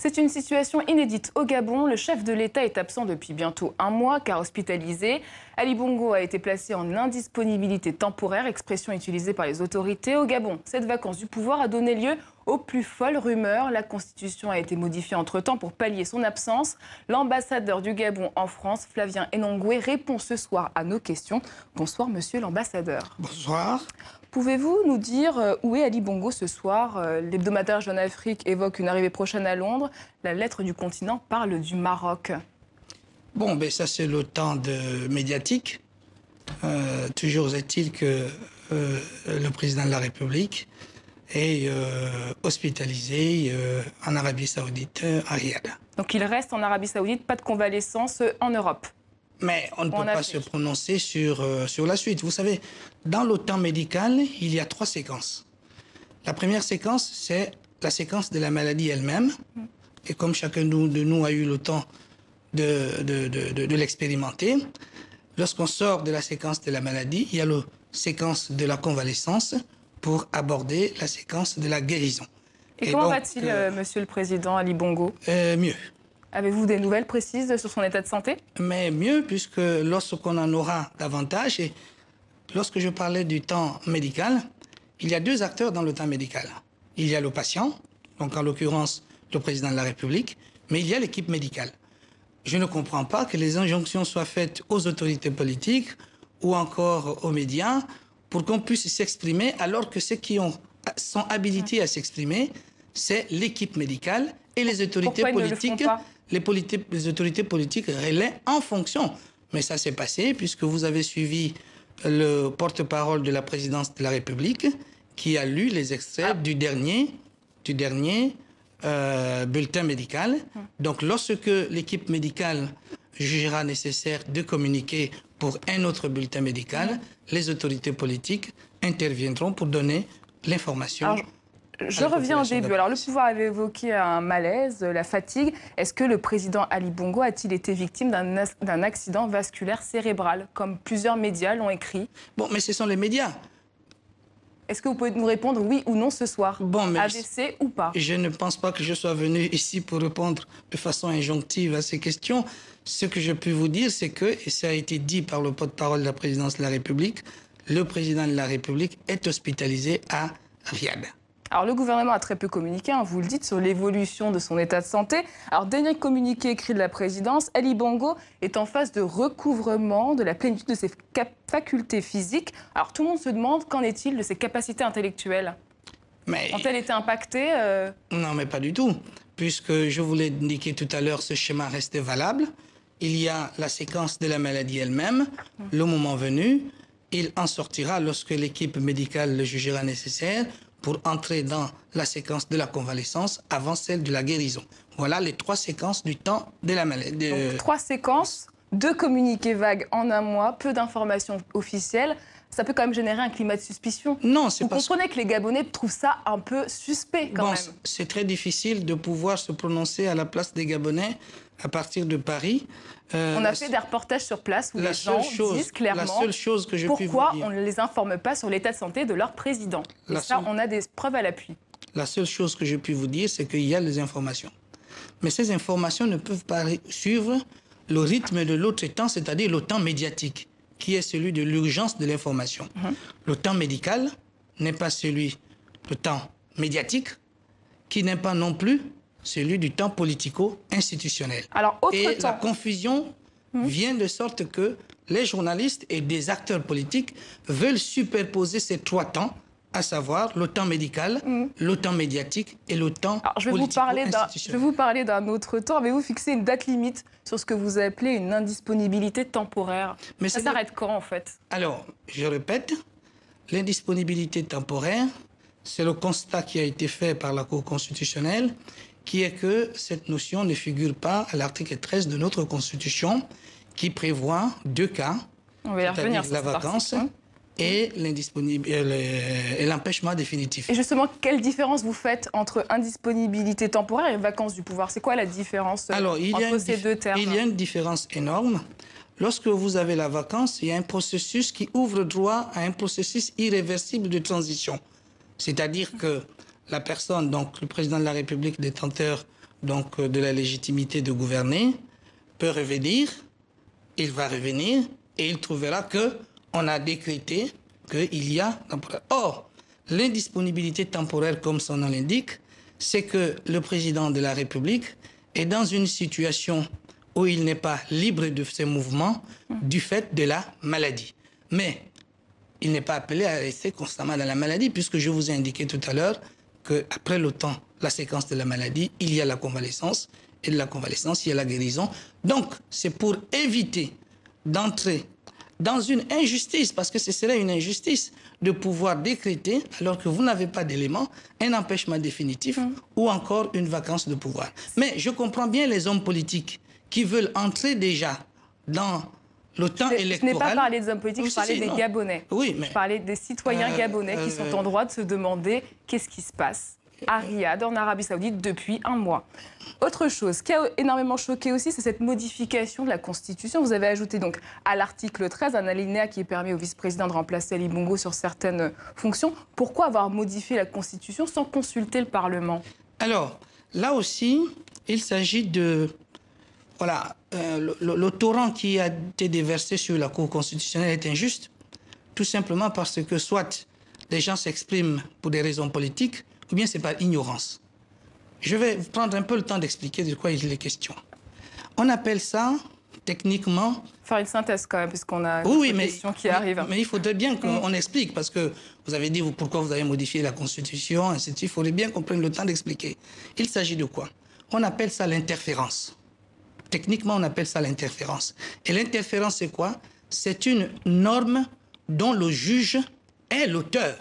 C'est une situation inédite au Gabon. Le chef de l'État est absent depuis bientôt un mois car hospitalisé. Ali Bongo a été placé en indisponibilité temporaire, expression utilisée par les autorités. Au Gabon, cette vacance du pouvoir a donné lieu aux plus folles rumeurs. La Constitution a été modifiée entre-temps pour pallier son absence. L'ambassadeur du Gabon en France, Flavien Enongwe, répond ce soir à nos questions. Bonsoir, monsieur l'ambassadeur. Bonsoir. Pouvez-vous nous dire où est Ali Bongo ce soir? L'hebdomadaire Jeune Afrique évoque une arrivée prochaine à Londres. La lettre du continent parle du Maroc. Bon, ben ça c'est le temps médiatique. Toujours est-il que le président de la République est hospitalisé en Arabie Saoudite, à Riyad. Donc il reste en Arabie Saoudite, pas de convalescence en Europe. Mais on ne peut pas se prononcer sur la suite. Vous savez, dans le temps médical, il y a 3 séquences. La première séquence, c'est la séquence de la maladie elle-même. Et comme chacun de nous a eu le temps de l'expérimenter, lorsqu'on sort de la séquence de la maladie, il y a la séquence de la convalescence pour aborder la séquence de la guérison. Et comment va-t-il, monsieur le président Ali Bongo? Mieux. Avez-vous des nouvelles précises sur son état de santé? Mais mieux, puisque lorsqu'on en aura davantage, et lorsque je parlais du temps médical, il y a 2 acteurs dans le temps médical. Il y a le patient, donc en l'occurrence le président de la République, mais il y a l'équipe médicale. Je ne comprends pas que les injonctions soient faites aux autorités politiques ou encore aux médias pour qu'on puisse s'exprimer, alors que ceux qui sont habilités à s'exprimer, c'est l'équipe médicale et les autorités politiques. Les autorités politiques relaient en fonction. Mais ça s'est passé puisque vous avez suivi le porte-parole de la présidence de la République qui a lu les extraits du dernier bulletin médical. Donc lorsque l'équipe médicale jugera nécessaire de communiquer pour un autre bulletin médical, les autorités politiques interviendront pour donner l'information. Je reviens au début. Alors, le pouvoir avait évoqué un malaise, la fatigue. Est-ce que le président Ali Bongo a-t-il été victime d'un accident vasculaire cérébral, comme plusieurs médias l'ont écrit? Bon, mais ce sont les médias. Est-ce que vous pouvez nous répondre oui ou non ce soir? Bon, mais AVC ou pas? Je ne pense pas que je sois venu ici pour répondre de façon injonctive à ces questions. Ce que je peux vous dire, c'est que, et ça a été dit par le porte-parole de la présidence de la République, le président de la République est hospitalisé à Riyad. Alors, le gouvernement a très peu communiqué, vous le dites, sur l'évolution de son état de santé. Alors, dernier communiqué écrit de la présidence, Ali Bongo est en phase de recouvrement de la plénitude de ses facultés physiques. Alors, tout le monde se demande qu'en est-il de ses capacités intellectuelles? Ont-elles été impactées Non, mais pas du tout. Puisque je vous l'ai indiqué tout à l'heure, ce schéma reste valable. Il y a la séquence de la maladie elle-même, le moment venu. Il en sortira lorsque l'équipe médicale le jugera nécessaire pour entrer dans la séquence de la convalescence avant celle de la guérison. Voilà les 3 séquences du temps de la maladie. Donc, 3 séquences, 2 communiqués vagues en un mois, peu d'informations officielles. Ça peut quand même générer un climat de suspicion. Non, c'est pas... Vous comprenez que les Gabonais trouvent ça un peu suspect quand même. C'est très difficile de pouvoir se prononcer à la place des Gabonais à partir de Paris. On a fait des reportages sur place où les gens disent clairement pourquoi on ne les informe pas sur l'état de santé de leur président. Et ça, on a des preuves à l'appui. La seule chose que je puis vous dire, c'est qu'il y a les informations. Mais ces informations ne peuvent pas suivre le rythme de l'autre temps, c'est-à-dire le temps médiatique, qui est celui de l'urgence de l'information. Le temps médical n'est pas celui du temps médiatique, qui n'est pas non plus celui du temps politico-institutionnel. Et la confusion vient de sorte que les journalistes et des acteurs politiques veulent superposer ces 3 temps, à savoir le temps médical, le temps médiatique et le temps politico-institutionnel. Je vais vous parler d'un autre temps. Avez-vous fixé une date limite sur ce que vous appelez une indisponibilité temporaire? Mais ça s'arrête quand, en fait? Alors, je répète, l'indisponibilité temporaire, c'est le constat qui a été fait par la Cour constitutionnelle, qui est que cette notion ne figure pas à l'article 13 de notre Constitution, qui prévoit 2 cas, c'est-à-dire la vacance et l'empêchement définitif. Et justement, quelle différence vous faites entre indisponibilité temporaire et vacance du pouvoir? C'est quoi la différence entre ces 2 termes? Il y a une différence énorme. Lorsque vous avez la vacance, il y a un processus qui ouvre droit à un processus irréversible de transition. C'est-à-dire que la personne, donc le président de la République détenteur donc de la légitimité de gouverner, peut revenir, il va revenir et il trouvera qu'on a décrété qu'il y a temporaire. Or, l'indisponibilité temporaire, comme son nom l'indique, c'est que le président de la République est dans une situation où il n'est pas libre de ses mouvements du fait de la maladie. Mais il n'est pas appelé à rester constamment dans la maladie, puisque je vous ai indiqué tout à l'heure qu'après le temps, la séquence de la maladie, il y a la convalescence, et de la convalescence, il y a la guérison. Donc, c'est pour éviter d'entrer dans une injustice, parce que ce serait une injustice de pouvoir décréter, alors que vous n'avez pas d'éléments, un empêchement définitif ou encore une vacance de pouvoir. Mais je comprends bien les hommes politiques qui veulent entrer déjà dans le temps électoral. Je n'ai pas parlé des hommes politiques, je parlais des Gabonais. Oui, mais, je parlais des citoyens gabonais qui sont en droit de se demander qu'est-ce qui se passe à Riyad, en Arabie Saoudite, depuis un mois. Autre chose qui a énormément choqué aussi, c'est cette modification de la Constitution. Vous avez ajouté donc à l'article 13 un alinéa qui permet au vice-président de remplacer Ali Bongo sur certaines fonctions. Pourquoi avoir modifié la Constitution sans consulter le Parlement? Alors, là aussi, il s'agit de... Voilà, le torrent qui a été déversé sur la Cour constitutionnelle est injuste, tout simplement parce que soit les gens s'expriment pour des raisons politiques, ou bien c'est par ignorance. Je vais prendre un peu le temps d'expliquer de quoi il est question. On appelle ça, techniquement... Faire une synthèse quand même, puisqu'on a une question qui arrive. Mais il faudrait bien qu'on explique, parce que vous avez dit pourquoi vous avez modifié la Constitution, ainsi de suite. Il faudrait bien qu'on prenne le temps d'expliquer. Il s'agit de quoi? On appelle ça l'interférence. Techniquement, on appelle ça l'interférence. Et l'interférence, c'est quoi? C'est une norme dont le juge est l'auteur.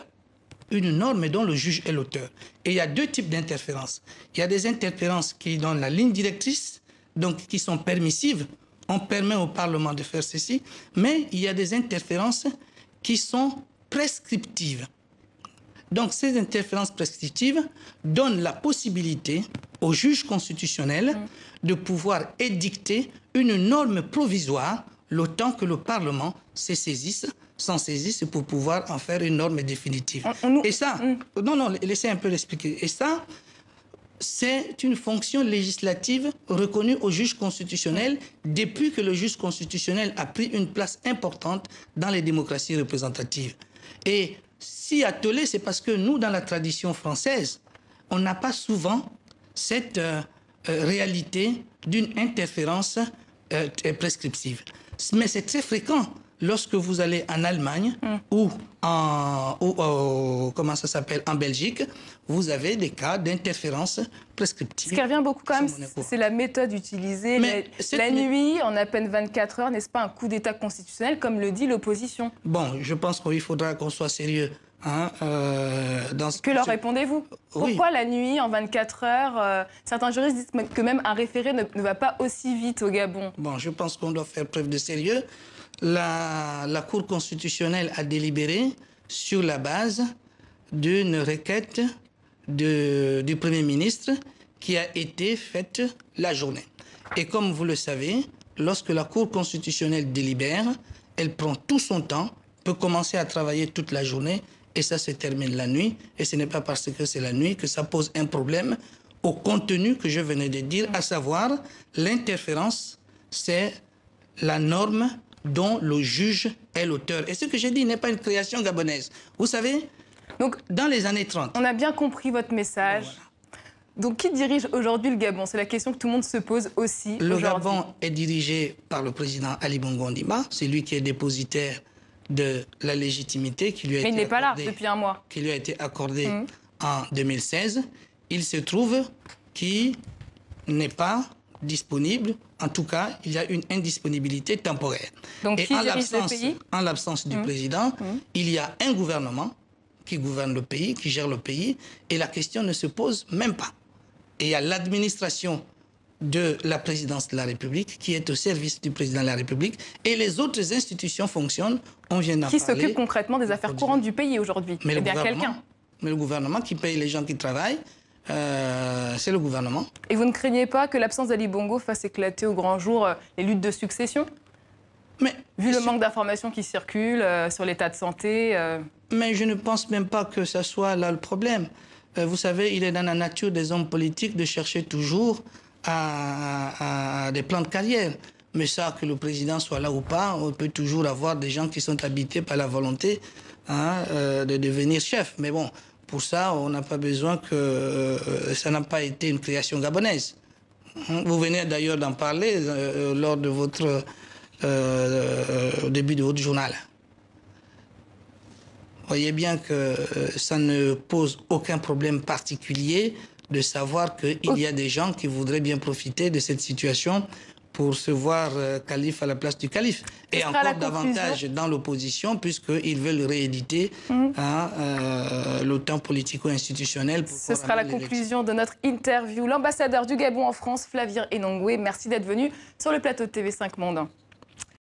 Une norme dont le juge est l'auteur. Et il y a deux types d'interférences. Il y a des interférences qui donnent la ligne directrice, donc qui sont permissives. On permet au Parlement de faire ceci. Mais il y a des interférences qui sont prescriptives. Donc ces interférences prescriptives donnent la possibilité au juge constitutionnel de pouvoir édicter une norme provisoire le temps que le Parlement s'en saisisse pour pouvoir en faire une norme définitive. Et ça, non, laissez un peu l'expliquer. Et ça, c'est une fonction législative reconnue au juge constitutionnel depuis que le juge constitutionnel a pris une place importante dans les démocraties représentatives. Et si attelé, c'est parce que nous, dans la tradition française, on n'a pas souvent cette réalité d'une interférence prescriptive. Mais c'est très fréquent lorsque vous allez en Allemagne ou comment ça s'appelle, en Belgique, vous avez des cas d'interférence prescriptive. Ce qui revient beaucoup quand même, c'est la méthode utilisée. La nuit, en à peine 24 heures, n'est-ce pas un coup d'État constitutionnel, comme le dit l'opposition? Bon, je pense qu'il faudra qu'on soit sérieux. Que leur répondez-vous? Pourquoi la nuit, en 24 heures certains juristes disent que même un référé ne va pas aussi vite au Gabon. Bon, je pense qu'on doit faire preuve de sérieux. La Cour constitutionnelle a délibéré sur la base d'une requête du Premier ministre qui a été faite la journée. Et comme vous le savez, lorsque la Cour constitutionnelle délibère, elle prend tout son temps, peut commencer à travailler toute la journée et ça se termine la nuit. Et ce n'est pas parce que c'est la nuit que ça pose un problème au contenu que je venais de dire, à savoir l'interférence, c'est la norme dont le juge est l'auteur. Et ce que j'ai dit n'est pas une création gabonaise. Vous savez, donc, dans les années 30... On a bien compris votre message. Voilà. Donc, qui dirige aujourd'hui le Gabon? C'est la question que tout le monde se pose aussi aujourd'hui. Le Gabon est dirigé par le président Ali Bongo Ondimba. C'est lui qui est dépositaire de la légitimité qui lui a été accordée. Mais il n'est pas là depuis un mois. Qui lui a été accordée en 2016. Il se trouve qu'il n'est pas disponible. En tout cas, il y a une indisponibilité temporaire. Donc, qui dirige le pays? En l'absence du président, il y a un gouvernement qui gouverne le pays, qui gère le pays, et la question ne se pose même pas. Et il y a l'administration de la présidence de la République qui est au service du président de la République, et les autres institutions fonctionnent. On vient d'en parler. Qui s'occupe concrètement des affaires courantes du pays aujourd'hui? Mais bien quelqu'un. Mais le gouvernement qui paye les gens qui travaillent, c'est le gouvernement. Et vous ne craignez pas que l'absence d'Ali Bongo fasse éclater au grand jour les luttes de succession? Vu le manque d'informations qui circulent sur l'état de santé Mais je ne pense même pas que ce soit là le problème. vous savez, il est dans la nature des hommes politiques de chercher toujours à des plans de carrière. Mais ça, que le président soit là ou pas, on peut toujours avoir des gens qui sont habités par la volonté de devenir chef. Mais bon, pour ça, on n'a pas besoin que... ça n'a pas été une création gabonaise. Vous venez d'ailleurs d'en parler lors de votre... au début de votre journal. Vous voyez bien que ça ne pose aucun problème particulier de savoir qu'il y a des gens qui voudraient bien profiter de cette situation pour se voir calife à la place du calife. Et encore davantage dans l'opposition, puisqu'ils veulent rééditer le temps politico-institutionnel. Ce sera la conclusion de notre interview. L'ambassadeur du Gabon en France, Flavien Enongwe, merci d'être venu sur le plateau de TV5 Monde.